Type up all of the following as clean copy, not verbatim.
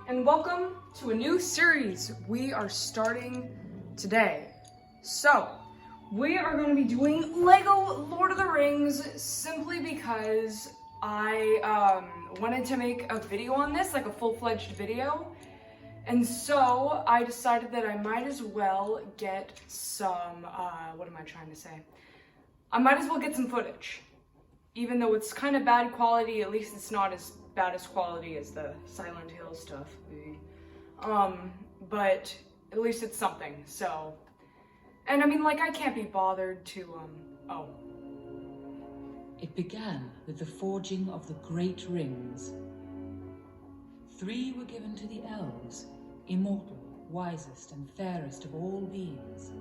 and welcome to a new series we are starting today. So, we are going to be doing Lego Lord of the Rings simply because I wanted to make a video on this, like a full-fledged video. And so I decided that I might as well get some, what am I trying to say? I might as well get some footage. Even though it's kind of bad quality, at least it's not as bad as quality as the Silent Hill stuff. But at least it's something, so. And I mean, like, I can't be bothered to, It began with the forging of the great rings. 3 were given to the elves, immortal, wisest and fairest of all beings.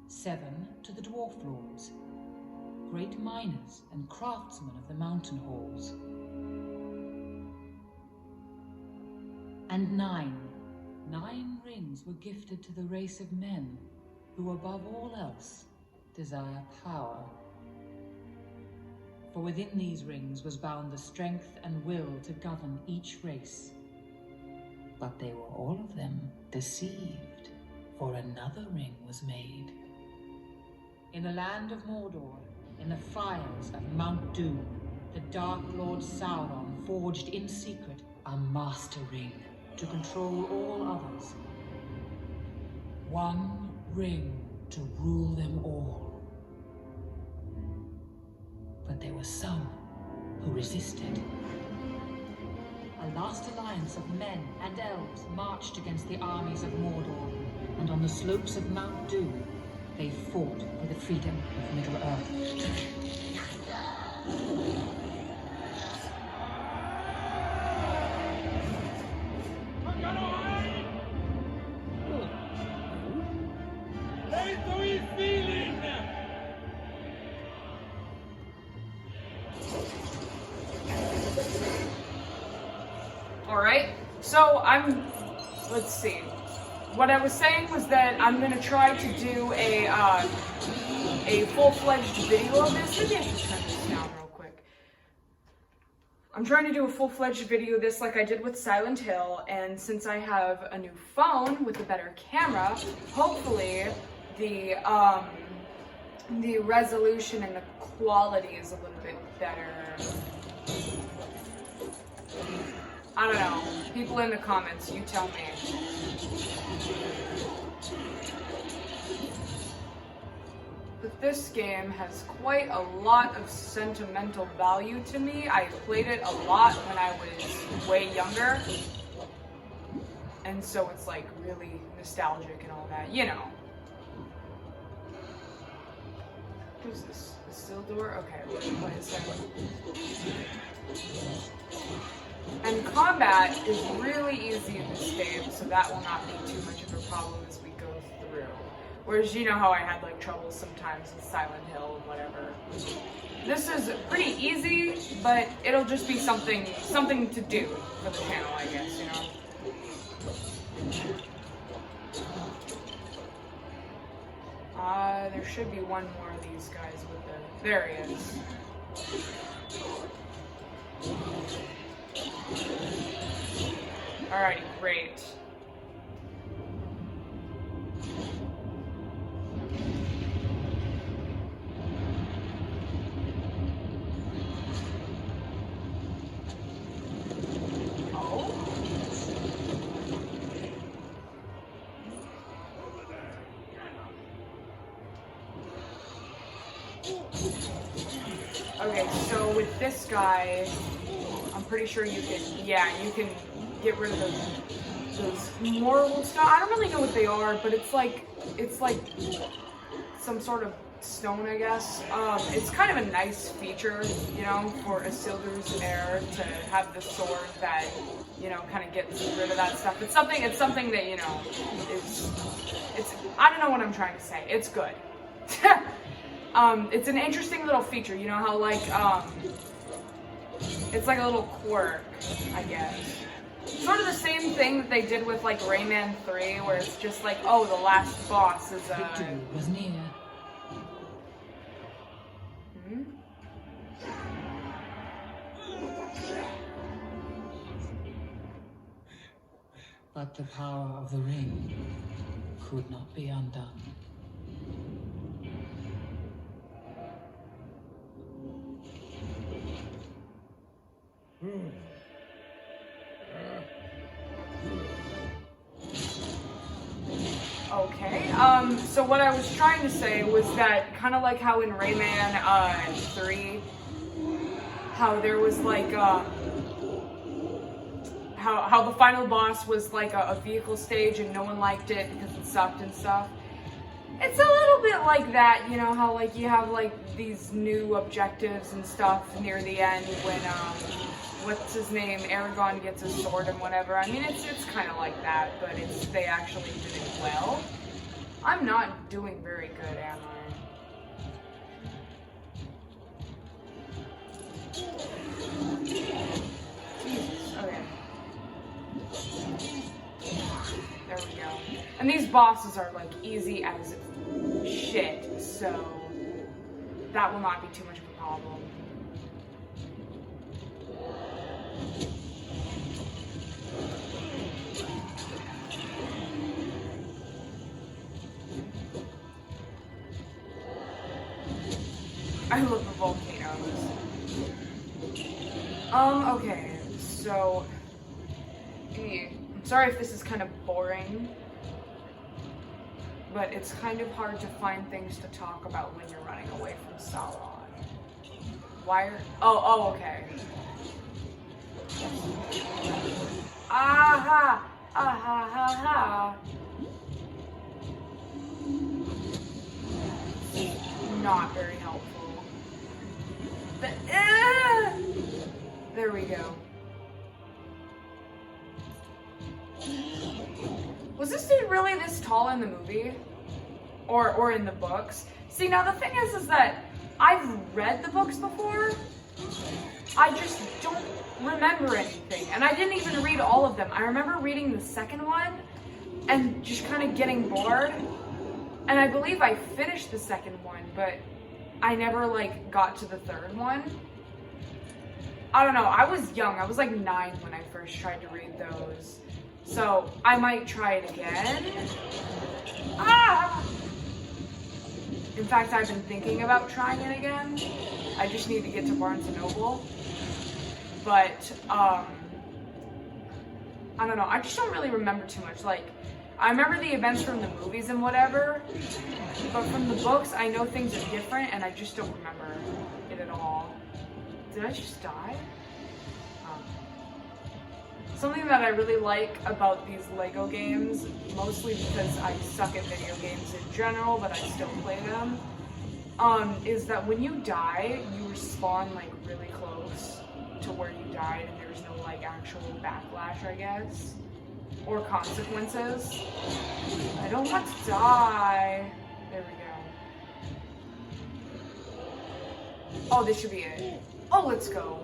7 to the dwarf lords, great miners and craftsmen of the mountain halls. And 9 rings were gifted to the race of men, who above all else desire power. For within these rings was bound the strength and will to govern each race. But they were all of them deceived, for another ring was made. In the land of Mordor, in the fires of Mount Doom, the Dark Lord Sauron forged in secret a master ring to control all others. One ring to rule them all. But there were some who resisted. A last alliance of men and elves marched against the armies of Mordor, and on the slopes of Mount Doom, they fought for the freedom of Middle-earth. Alright, so let's see. What I was saying was that I'm going to try to do a full-fledged video of this. Maybe I should turn this down real quick. I'm trying to do a full-fledged video of this like I did with Silent Hill, and since I have a new phone with a better camera, hopefully the resolution and the quality is a little bit better. I don't know. People in the comments, you tell me. But this game has quite a lot of sentimental value to me. I played it a lot when I was way younger. And so it's like really nostalgic and all that, you know. Who's this? Isildur? Okay, what is that? And combat is really easy in this game, so that will not be too much of a problem as we go through. Whereas you know how I had like trouble sometimes with Silent Hill and whatever. This is pretty easy, but it'll just be something to do for the channel, I guess, you know. There should be one more of these guys with the. There he is. Alrighty, great. Okay, so with this guy, I'm pretty sure you can get rid of those moral stuff. I don't really know what they are, but it's like some sort of stone, I guess. It's kind of a nice feature, you know, for Isildur's heir to have the sword that, you know, kind of gets rid of that stuff. It's something that, you know, it's I don't know what I'm trying to say. It's good. It's an interesting little feature, you know how like, it's like a little quirk, I guess. Sort of the same thing that they did with like Rayman 3, where it's just like, oh, the last boss is Victory was near. But the power of the ring could not be undone. Okay, so what I was trying to say was that kind of like how in Rayman 3, how there was like how the final boss was like a vehicle stage and no one liked it because it sucked and stuff. It's a little bit like that, you know, how like you have like these new objectives and stuff near the end when what's his name, Aragon gets his sword and whatever. I mean, it's kind of like that, but they actually did it well. I'm not doing very good, am I? Jesus, okay. There we go. And these bosses are like easy as shit, so that will not be too much of a problem. I love the volcanoes. Okay, so I'm sorry if this is kind of boring, but it's kind of hard to find things to talk about when you're running away from Sauron. Why are... Oh, okay. Aha! Aha ha ha! Not very helpful. There we go. Was this dude really this tall in the movie? Or in the books? See, now the thing is that I've read the books before. I just don't remember anything. And I didn't even read all of them. I remember reading the second one and just kind of getting bored. And I believe I finished the second one, but I never like got to the third one. I don't know, I was young. I was like 9 when I first tried to read those. So I might try it again. Ah! In fact, I've been thinking about trying it again. I just need to get to Barnes & Noble. But, I don't know, I just don't really remember too much. Like, I remember the events from the movies and whatever, but from the books, I know things are different, and I just don't remember it at all. Did I just die? Something that I really like about these Lego games, mostly because I suck at video games in general, but I still play them, is that when you die, you respawn like really close to where you died, and there's no like actual backlash, I guess, or consequences. I don't want to die. There we go. Oh, this should be it. Oh, let's go.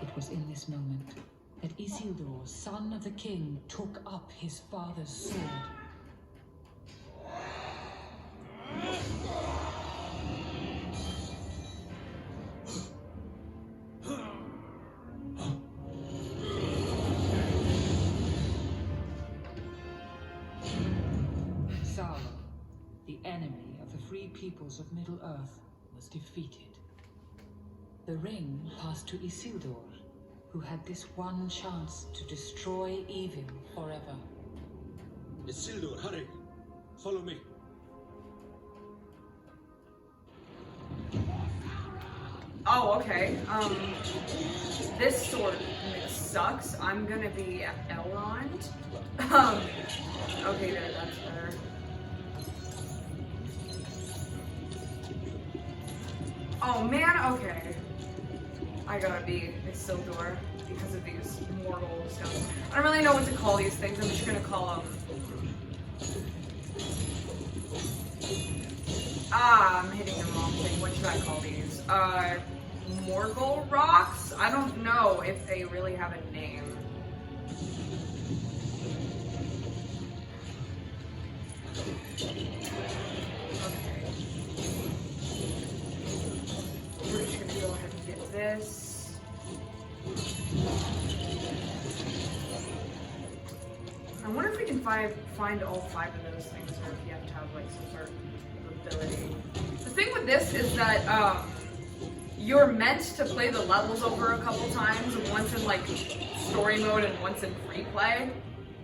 It was in this moment that Isildur, son of the king, took up his father's sword. Sauron, the enemy of the free peoples of Middle-earth, was defeated. The ring passed to Isildur, who had this one chance to destroy evil forever. Isildur, hurry! Follow me. Oh, okay. This sword sucks. I'm gonna be Elrond. Okay, there, that's better. Oh man, okay. I gotta be Isildur because of these mortal stuff. I don't really know what to call these things. I'm just gonna call them. I'm hitting the wrong thing. What should I call these? Morgul rocks? I don't know if they really have a name. I wonder if we can find all 5 of those things, or if you have to have like some sort of ability. The thing with this is that you're meant to play the levels over a couple times, once in like story mode and once in free play.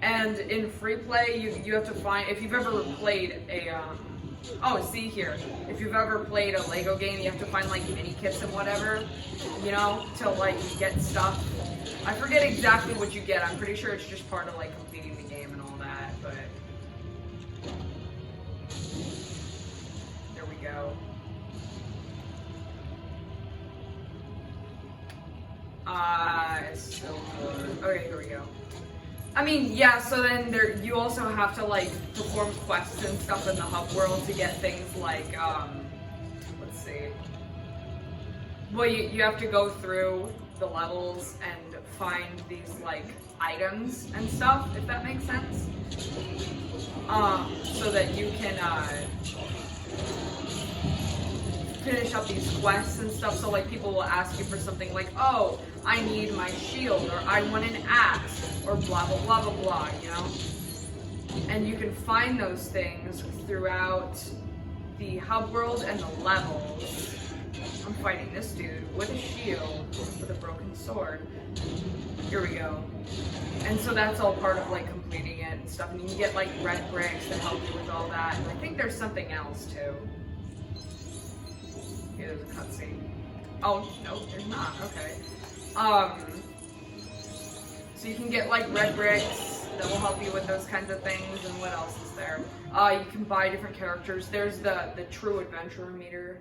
And in free play, you have to find, if you've ever played a oh, see here, if you've ever played a Lego game, you have to find like mini kits and whatever, you know, to like get stuff. I forget exactly what you get. I'm pretty sure it's just part of like completing the game and all that, but there we go. It's so good. Okay, here we go. I mean, yeah, so then you also have to like perform quests and stuff in the hub world to get things like, let's see. Well, you have to go through the levels and find these like items and stuff, if that makes sense. So that you can finish up these quests and stuff. So like people will ask you for something like, oh, I need my shield, or I want an axe, or blah blah blah blah blah, you know? And you can find those things throughout the hub world and the levels. I'm fighting this dude with a shield, with a broken sword. Here we go. And so that's all part of like completing it and stuff. And you can get like red bricks to help you with all that. And I think there's something else too. Here, there's a cutscene. Oh, no, there's not. Okay. So you can get like red bricks that will help you with those kinds of things. And what else is there? You can buy different characters. There's the true adventurer meter.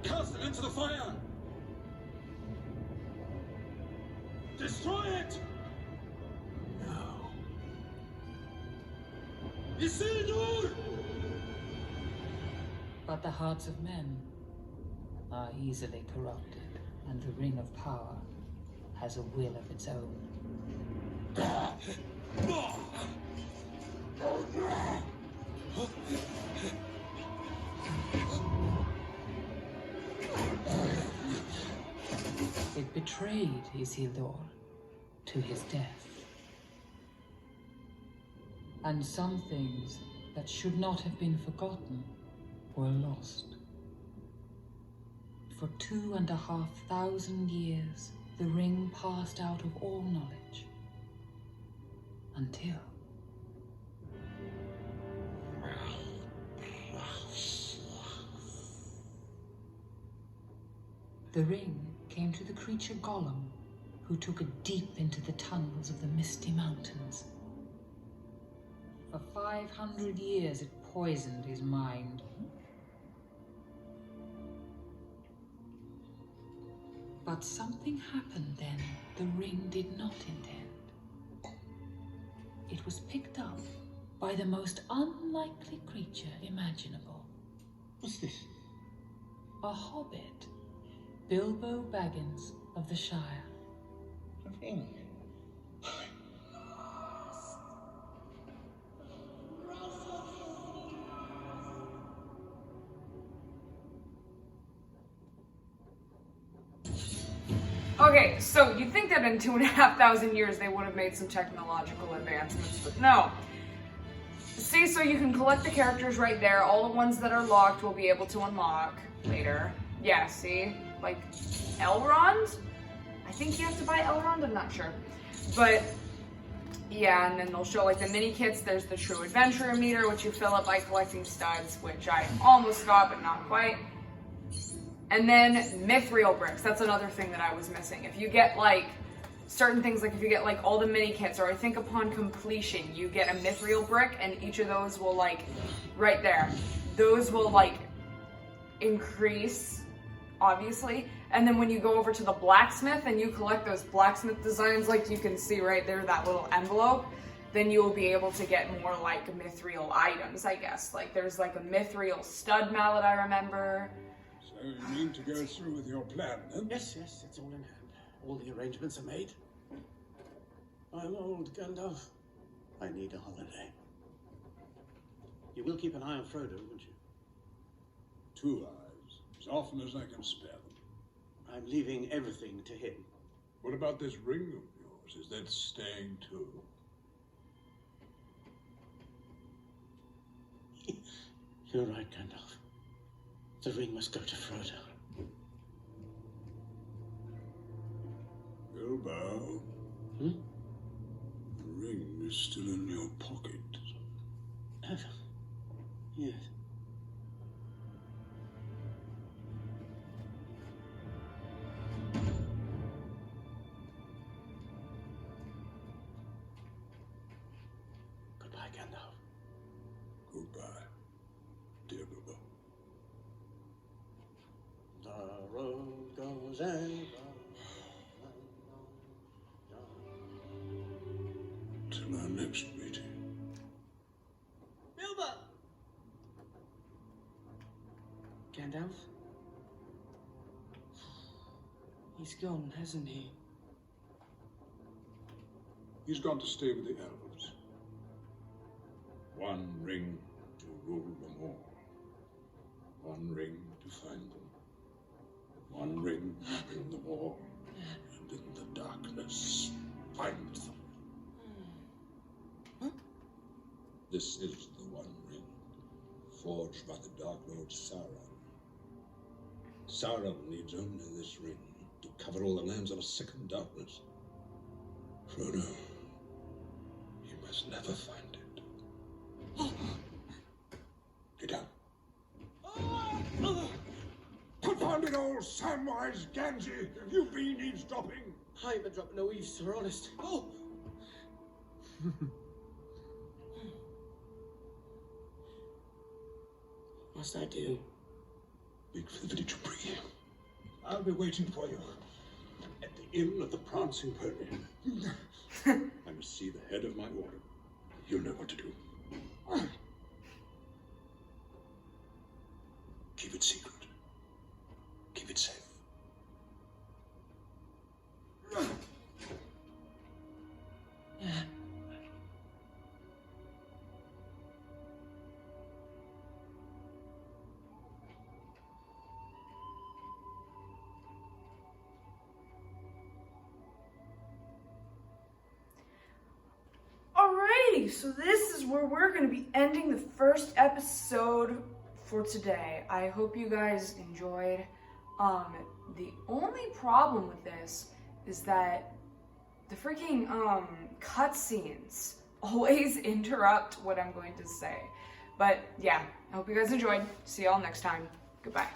Cast it into the fire! Destroy it! No. Isildur! But the hearts of men are easily corrupted, and the Ring of Power has a will of its own. It betrayed Isildur to his death. And some things that should not have been forgotten were lost. For 2,500 years, the ring passed out of all knowledge. Until... the ring came to the creature Gollum, who took it deep into the tunnels of the Misty Mountains. For 500 years it poisoned his mind. But something happened then the ring did not intend. It was picked up by the most unlikely creature imaginable. What's this? A hobbit, Bilbo Baggins of the Shire. A ring. Okay, so you'd think that in 2,500 years they would have made some technological advancements, but no. See, so you can collect the characters right there. All the ones that are locked will be able to unlock later. Yeah, see? Like, Elrond? I think you have to buy Elrond, I'm not sure. But, yeah, and then they'll show like the mini kits. There's the true adventurer meter, which you fill up by collecting studs, which I almost got, but not quite. And then mithril bricks, that's another thing that I was missing. If you get like certain things, like if you get like all the mini kits, or I think upon completion, you get a mithril brick, and each of those will like, right there, those will like increase, obviously. And then when you go over to the blacksmith and you collect those blacksmith designs, like you can see right there, that little envelope, then you will be able to get more like mithril items, I guess. Like there's like a mithril stud mallet, I remember. So you mean to go through with your plan, then? Yes, it's all in hand. All the arrangements are made. I'm old, Gandalf. I need a holiday. You will keep an eye on Frodo, won't you? 2 eyes, as often as I can spare them. I'm leaving everything to him. What about this ring of yours? Is that staying too? You're right, Gandalf. The ring must go to Frodo. Bilbo. Hmm? The ring is still in your pocket. Yes. Goodbye, Gandalf. Goodbye, dear Bilbo. The road goes ever. Till our next meeting. Bilbo! Gandalf? He's gone, hasn't he? He's gone to stay with the elves. One ring to rule them all. One ring to find them. One ring to bring them all. And in the darkness, find them. This is the One Ring, forged by the Dark Lord Sauron. Sauron needs only this ring to cover all the lands of a second darkness. Frodo, he must never find it. Get down. Confounded old Samwise Gamgee! Have you been eavesdropping? I ain't been dropping no eaves, sir, honest. Oh! What's I do? Make for the village of Bree. I'll be waiting for you at the Inn of the Prancing Pony. I must see the head of my order. You'll know what to do. Keep it secret. Keep it safe. Alrighty, so this is where we're going to be ending the first episode for today. I hope you guys enjoyed. The only problem with this is that the freaking cutscenes always interrupt what I'm going to say. But yeah, I hope you guys enjoyed. See y'all next time. Goodbye.